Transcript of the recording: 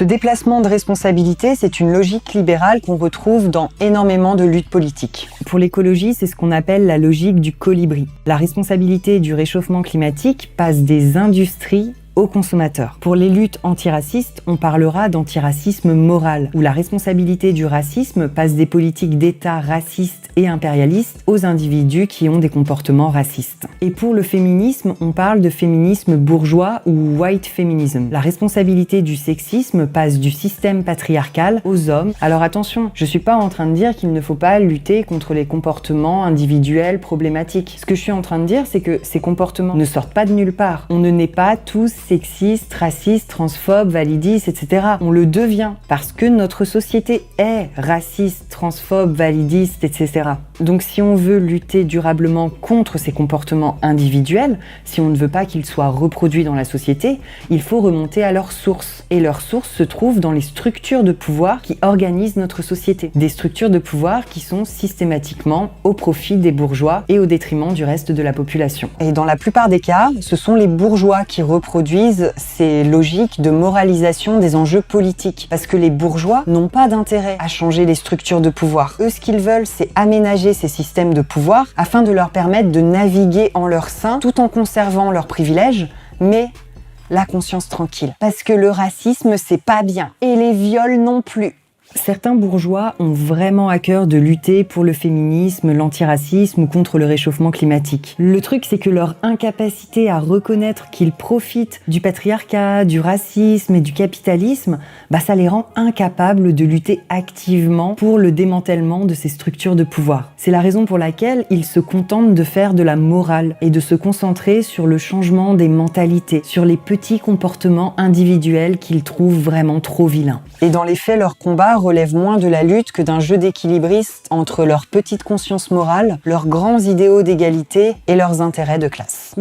Ce déplacement de responsabilité, c'est une logique libérale qu'on retrouve dans énormément de luttes politiques. Pour l'écologie, c'est ce qu'on appelle la logique du colibri. La responsabilité du réchauffement climatique passe des industries aux consommateurs. Pour les luttes antiracistes, on parlera d'antiracisme moral, où la responsabilité du racisme passe des politiques d'État racistes et impérialistes aux individus qui ont des comportements racistes. Et pour le féminisme, on parle de féminisme bourgeois ou white feminism. La responsabilité du sexisme passe du système patriarcal aux hommes. Alors attention, je suis pas en train de dire qu'il ne faut pas lutter contre les comportements individuels problématiques. Ce que je suis en train de dire, c'est que ces comportements ne sortent pas de nulle part. On ne naît pas tous sexistes, racistes, transphobes, validistes, etc. On le devient parce que notre société est raciste, transphobe, validiste, etc. Donc si on veut lutter durablement contre ces comportements individuels, si on ne veut pas qu'ils soient reproduits dans la société, il faut remonter à leurs sources. Et leurs sources se trouvent dans les structures de pouvoir qui organisent notre société. Des structures de pouvoir qui sont systématiquement au profit des bourgeois et au détriment du reste de la population. Et dans la plupart des cas, ce sont les bourgeois qui reproduisent ces logiques de moralisation des enjeux politiques. Parce que les bourgeois n'ont pas d'intérêt à changer les structures de pouvoir. Eux, ce qu'ils veulent, c'est aménager ces systèmes de pouvoir afin de leur permettre de naviguer en leur sein tout en conservant leurs privilèges, mais la conscience tranquille. Parce que le racisme, c'est pas bien. Et les viols non plus. Certains bourgeois ont vraiment à cœur de lutter pour le féminisme, l'antiracisme ou contre le réchauffement climatique. Le truc, c'est que leur incapacité à reconnaître qu'ils profitent du patriarcat, du racisme et du capitalisme, ça les rend incapables de lutter activement pour le démantèlement de ces structures de pouvoir. C'est la raison pour laquelle ils se contentent de faire de la morale et de se concentrer sur le changement des mentalités, sur les petits comportements individuels qu'ils trouvent vraiment trop vilains. Et dans les faits, leur combat relève moins de la lutte que d'un jeu d'équilibristes entre leur petite conscience morale, leurs grands idéaux d'égalité et leurs intérêts de classe.